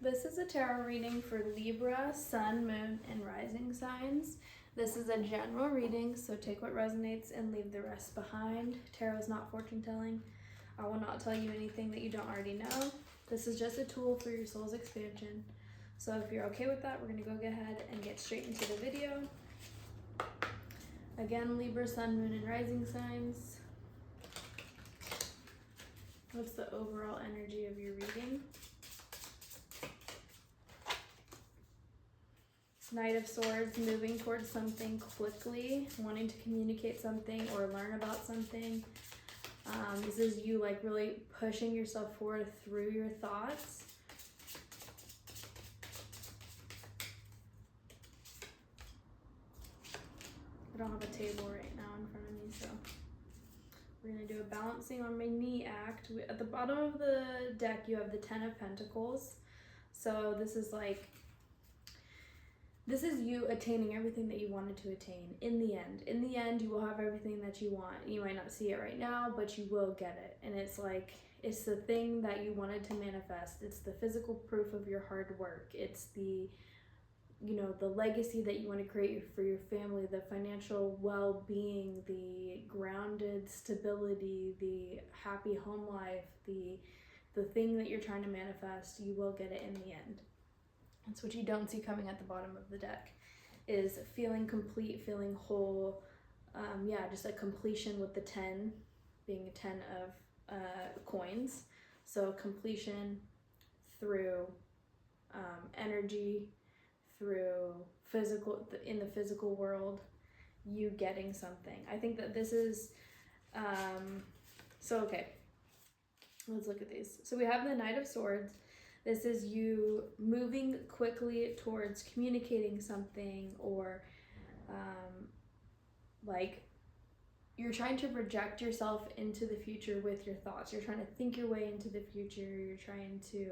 This is a tarot reading for Libra, Sun, Moon, and Rising signs. This is a general reading, so take what resonates and leave the rest behind. Tarot is not fortune telling. I will not tell you anything that you don't already know. This is just a tool for your soul's expansion. So if you're okay with that, we're going to go ahead and get straight into the video. Again, Libra, Sun, Moon, and Rising signs. What's the overall energy of your reading? Knight of Swords, moving towards something quickly, wanting to communicate something or learn about something. This is you like really pushing yourself forward through your thoughts. I don't have a table right now in front of me, so we're going to do a balancing on my knee act. At the bottom of the deck, you have the 10 of Pentacles. So this is you attaining everything that you wanted to attain in the end. In the end, you will have everything that you want. You might not see it right now, but you will get it. And it's like, it's the thing that you wanted to manifest. It's the physical proof of your hard work. It's the, the legacy that you want to create for your family, the financial well-being, the grounded stability, the happy home life, the thing that you're trying to manifest. You will get it in the end. That's what you don't see coming at the bottom of the deck, is feeling complete, feeling whole. Just a completion with the 10 being a 10 of coins. So completion through energy, through physical, in the physical world, you getting something. I think that this is, okay, let's look at these. So we have the Knight of Swords. This is you moving quickly towards communicating something, or you're trying to project yourself into the future with your thoughts. You're trying to think your way into the future. You're trying to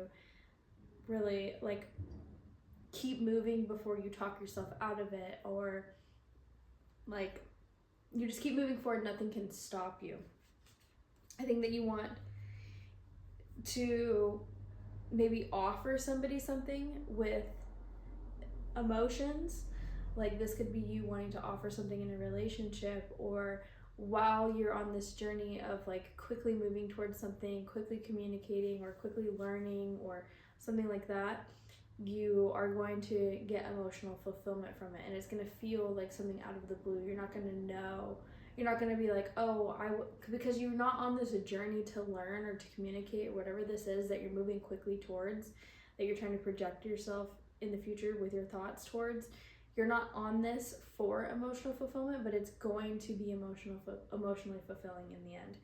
really keep moving before you talk yourself out of it, or you just keep moving forward. Nothing can stop you. I think that you want to maybe offer somebody something with emotions. Like this could be you wanting to offer something in a relationship, or while you're on this journey of quickly moving towards something, quickly communicating or quickly learning or something like that, you are going to get emotional fulfillment from it, and it's going to feel like something out of the blue. You're not going to know. You're not going to be like, because you're not on this journey to learn or to communicate, whatever this is that you're moving quickly towards, that you're trying to project yourself in the future with your thoughts towards. You're not on this for emotional fulfillment, but it's going to be emotionally fulfilling in the end.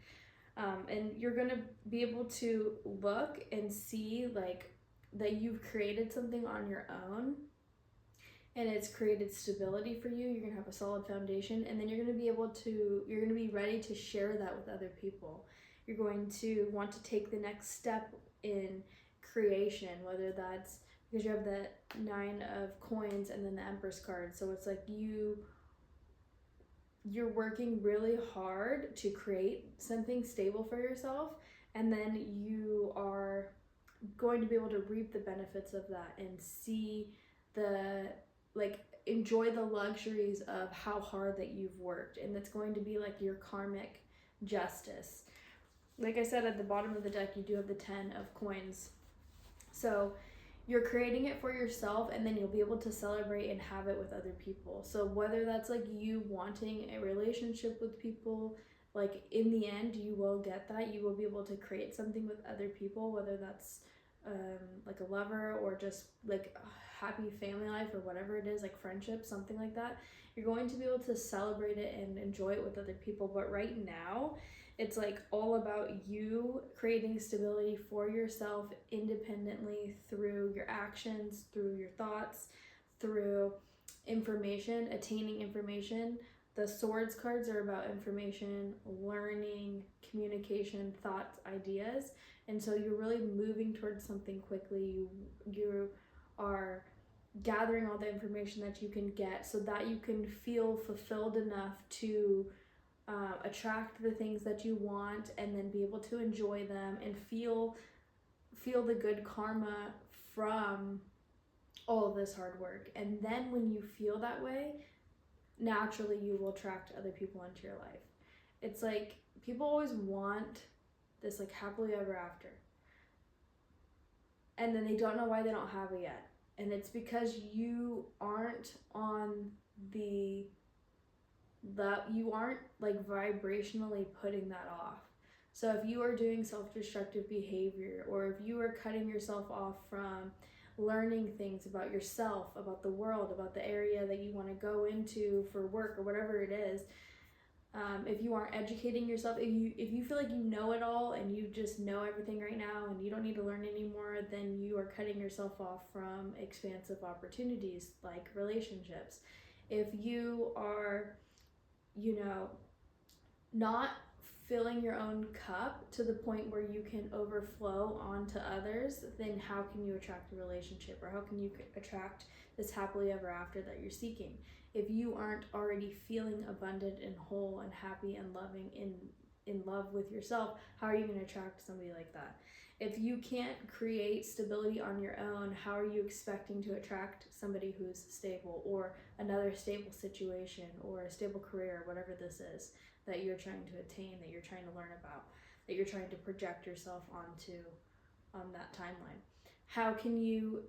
And you're going to be able to look and see that you've created something on your own, and it's created stability for you. You're going to have a solid foundation, and then you're going to be ready to share that with other people. You're going to want to take the next step in creation, whether that's because you have the 9 of coins and then the Empress card. So it's like you're working really hard to create something stable for yourself, and then you are going to be able to reap the benefits of that and see enjoy the luxuries of how hard that you've worked. And that's going to be your karmic justice. Like I said, at the bottom of the deck, you do have the 10 of coins. So you're creating it for yourself, and then you'll be able to celebrate and have it with other people. So whether that's you wanting a relationship with people, in the end, you will get that. You will be able to create something with other people, whether that's a lover or just a happy family life or whatever it is, friendship, something like that. You're going to be able to celebrate it and enjoy it with other people. But right now, it's all about you creating stability for yourself independently through your actions, through your thoughts, through information, attaining information. The Swords cards are about information, learning, communication, thoughts, ideas. And so you're really moving towards something quickly. You are gathering all the information that you can get so that you can feel fulfilled enough to attract the things that you want, and then be able to enjoy them and feel feel the good karma from all of this hard work. And then when you feel that way, naturally you will attract other people into your life. It's like people always want this like happily ever after, and then they don't know why they don't have it yet. And it's because you aren't on you aren't like vibrationally putting that off. So if you are doing self-destructive behavior, or if you are cutting yourself off from learning things about yourself, about the world, about the area that you want to go into for work or whatever it is, if you aren't educating yourself, if you feel like you know it all and you just know everything right now and you don't need to learn anymore, then you are cutting yourself off from expansive opportunities like relationships. If you are, not filling your own cup to the point where you can overflow onto others, then how can you attract a relationship, or how can you attract this happily ever after that you're seeking? If you aren't already feeling abundant and whole and happy and loving in love with yourself, how are you going to attract somebody like that? If you can't create stability on your own, how are you expecting to attract somebody who's stable, or another stable situation, or a stable career, whatever this is that you're trying to attain, that you're trying to learn about, that you're trying to project yourself onto on that timeline? How can you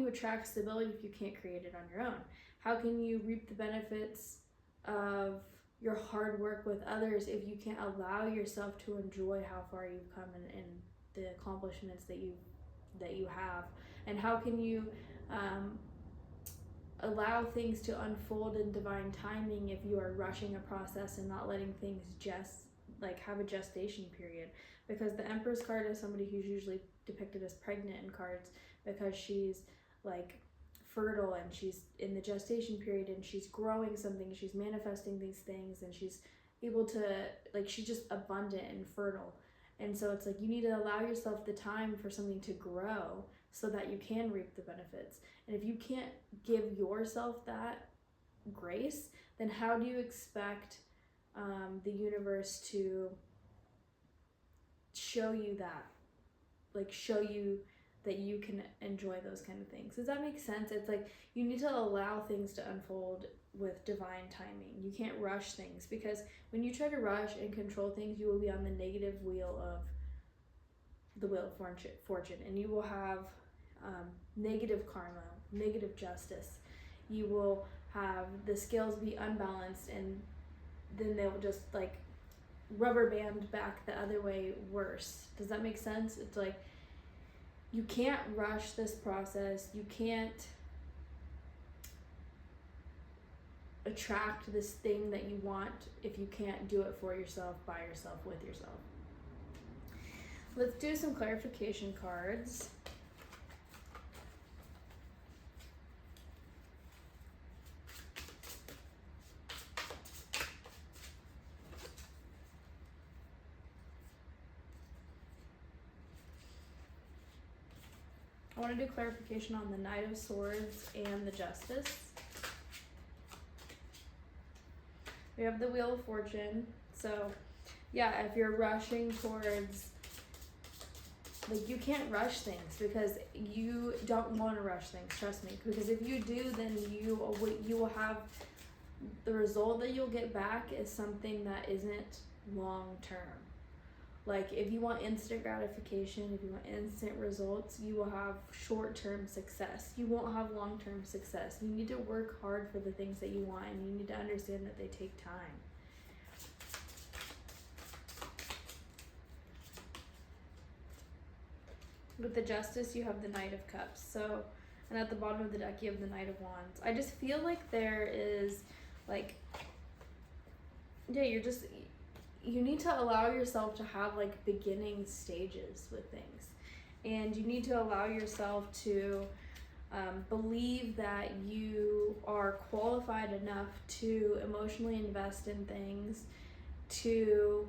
attract stability if you can't create it on your own? How can you reap the benefits of your hard work with others if you can't allow yourself to enjoy how far you've come and the accomplishments that you have? And how can you allow things to unfold in divine timing if you are rushing a process and not letting things just like have a gestation period? Because the Empress card is somebody who's usually depicted as pregnant in cards, because she's like fertile and she's in the gestation period and she's growing something, she's manifesting these things, and she's able to, like, she's just abundant and fertile. And so it's like you need to allow yourself the time for something to grow so that you can reap the benefits. And if you can't give yourself that grace, then how do you expect the universe to show you that? Like, show you that you can enjoy those kind of things. Does that make sense? It's like you need to allow things to unfold with divine timing. You can't rush things, because when you try to rush and control things, you will be on the negative wheel of the wheel of fortune, and you will have negative karma, negative justice. You will have the scales be unbalanced, and then they'll just like rubber band back the other way worse. Does that make sense? It's like you can't rush this process. You can't attract this thing that you want if you can't do it for yourself, by yourself, with yourself. Let's do some clarification cards. I want to do clarification on the Knight of Swords and the Justice. We have the Wheel of Fortune. So, yeah, if you're rushing towards, like, you can't rush things, because you don't want to rush things, trust me. Because if you do, then you will have, the result that you'll get back is something that isn't long term. Like, if you want instant gratification, if you want instant results, you will have short-term success. You won't have long-term success. You need to work hard for the things that you want, and you need to understand that they take time. With the Justice, you have the Knight of Cups. So, and at the bottom of the deck, you have the Knight of Wands. I just feel like there is, like, yeah, you need to allow yourself to have like beginning stages with things, and you need to allow yourself to believe that you are qualified enough to emotionally invest in things, to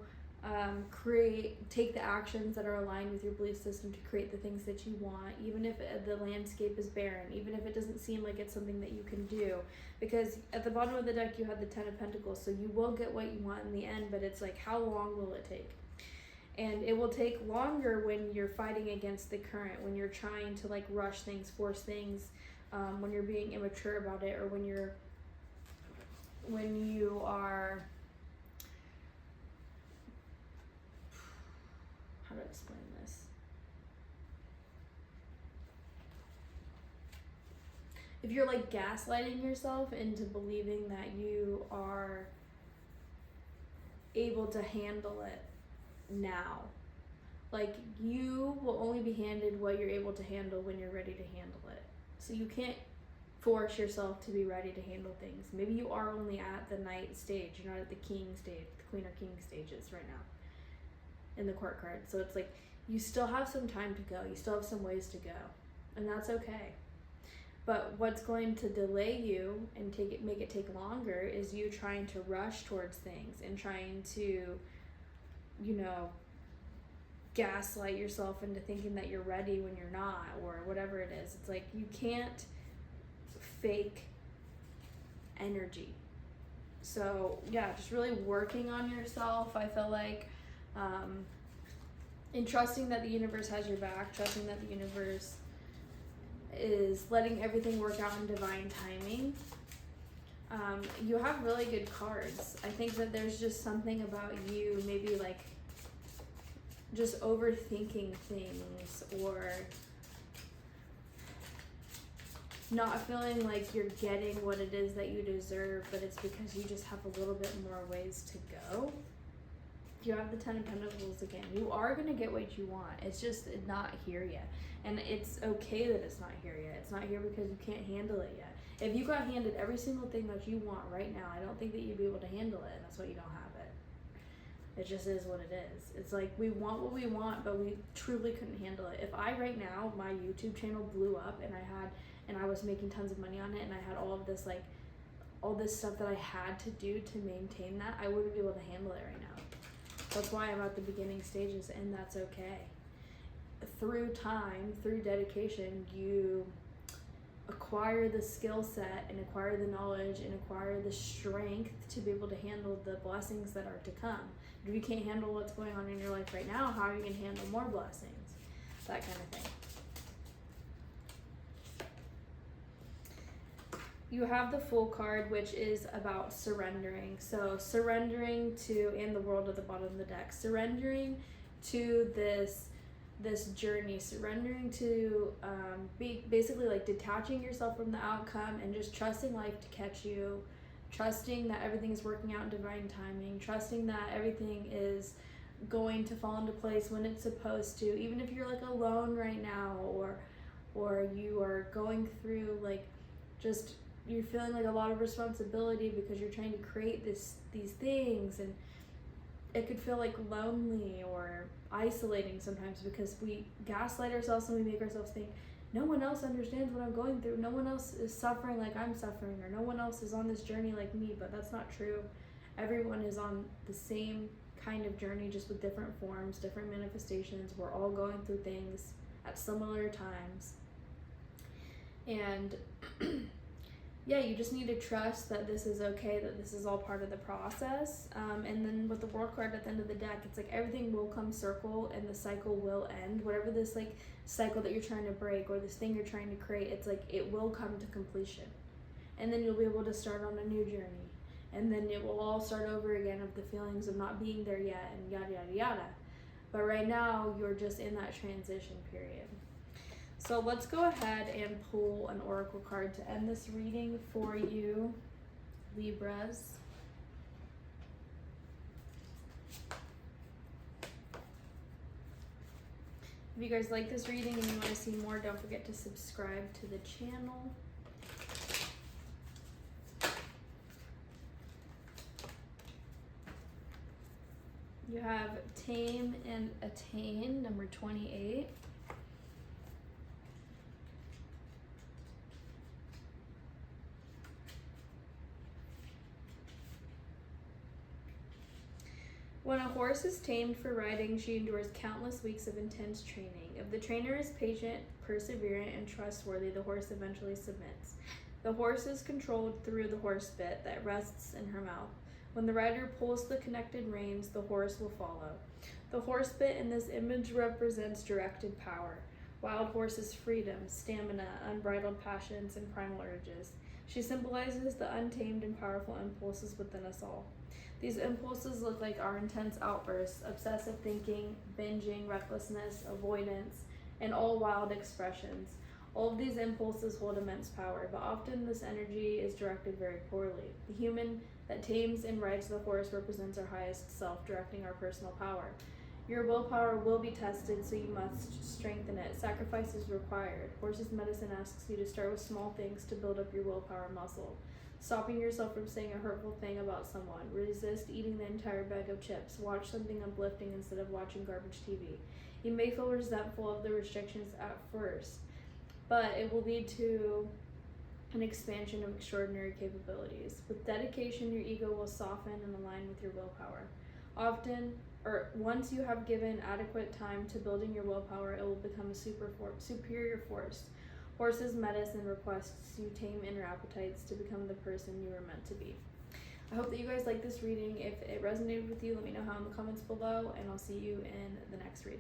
take the actions that are aligned with your belief system to create the things that you want, even if the landscape is barren, even if it doesn't seem like it's something that you can do. Because at the bottom of the deck you have the Ten of Pentacles, so you will get what you want in the end, but it's like, how long will it take? And it will take longer when you're fighting against the current, when you're trying to like rush things, force things, when you're being immature about it, or when you are, how to explain this? If you're like gaslighting yourself into believing that you are able to handle it now. Like, you will only be handed what you're able to handle when you're ready to handle it. So you can't force yourself to be ready to handle things. Maybe you are only at the knight stage, you're not at the king stage, the queen or king stages right now in the court card. So it's like, you still have some time to go, you still have some ways to go, and that's okay. But what's going to delay you and make it take longer is you trying to rush towards things and trying to, gaslight yourself into thinking that you're ready when you're not, or whatever it is. It's like, you can't fake energy. So yeah, just really working on yourself, I feel like, and trusting that the universe has your back, trusting that the universe is letting everything work out in divine timing. You have really good cards. I think that there's just something about you, maybe like just overthinking things, or not feeling like you're getting what it is that you deserve, but it's because you just have a little bit more ways to go. You have the 10 of Pentacles again. You are going to get what you want. It's just not here yet. And it's okay that it's not here yet. It's not here because you can't handle it yet. If you got handed every single thing that you want right now, I don't think that you'd be able to handle it, and that's why you don't have it. It just is what it is. It's like, we want what we want, but we truly couldn't handle it. If I right now, my YouTube channel blew up and I was making tons of money on it, and I had all this stuff that I had to do to maintain that, I wouldn't be able to handle it right now. That's why I'm at the beginning stages, and that's okay. Through time, through dedication, you acquire the skill set and acquire the knowledge and acquire the strength to be able to handle the blessings that are to come. If you can't handle what's going on in your life right now, how are you going to handle more blessings? That kind of thing. You have the Fool card, which is about surrendering. So surrendering to, and the World at the bottom of the deck, surrendering to this journey, surrendering to basically like detaching yourself from the outcome and just trusting life to catch you, trusting that everything is working out in divine timing, trusting that everything is going to fall into place when it's supposed to, even if you're like alone right now, or you are going through like, just you're feeling like a lot of responsibility because you're trying to create these things, and it could feel like lonely or isolating sometimes because we gaslight ourselves and we make ourselves think no one else understands what I'm going through, no one else is suffering like I'm suffering, or no one else is on this journey like me. But that's not true. Everyone is on the same kind of journey, just with different forms, different manifestations. We're all going through things at similar times, and yeah, you just need to trust that this is okay, that this is all part of the process. And then with the World card at the end of the deck, it's like everything will come circle and the cycle will end. Whatever this like cycle that you're trying to break or this thing you're trying to create, it's like it will come to completion. And then you'll be able to start on a new journey. And then it will all start over again of the feelings of not being there yet and yada, yada, yada. But right now, you're just in that transition period. So let's go ahead and pull an oracle card to end this reading for you, Libras. If you guys like this reading and you want to see more, don't forget to subscribe to the channel. You have Tame and Attain, number 28. When a horse is tamed for riding, she endures countless weeks of intense training. If the trainer is patient, perseverant, and trustworthy, the horse eventually submits. The horse is controlled through the horse bit that rests in her mouth. When the rider pulls the connected reins, the horse will follow. The horse bit in this image represents directed power. Wild horse is freedom, stamina, unbridled passions, and primal urges. She symbolizes the untamed and powerful impulses within us all. These impulses look like our intense outbursts, obsessive thinking, binging, recklessness, avoidance, and all wild expressions. All of these impulses hold immense power, but often this energy is directed very poorly. The human that tames and rides the horse represents our highest self, directing our personal power. Your willpower will be tested, so you must strengthen it. Sacrifice is required. Horse's medicine asks you to start with small things to build up your willpower muscle. Stopping yourself from saying a hurtful thing about someone. Resist eating the entire bag of chips. Watch something uplifting instead of watching garbage TV. You may feel resentful of the restrictions at first, but it will lead to an expansion of extraordinary capabilities. With dedication, your ego will soften and align with your willpower. Once you have given adequate time to building your willpower, it will become a superior force. Horse's medicine requests you tame inner appetites to become the person you are meant to be. I hope that you guys like this reading. If it resonated with you, let me know how in the comments below, and I'll see you in the next reading.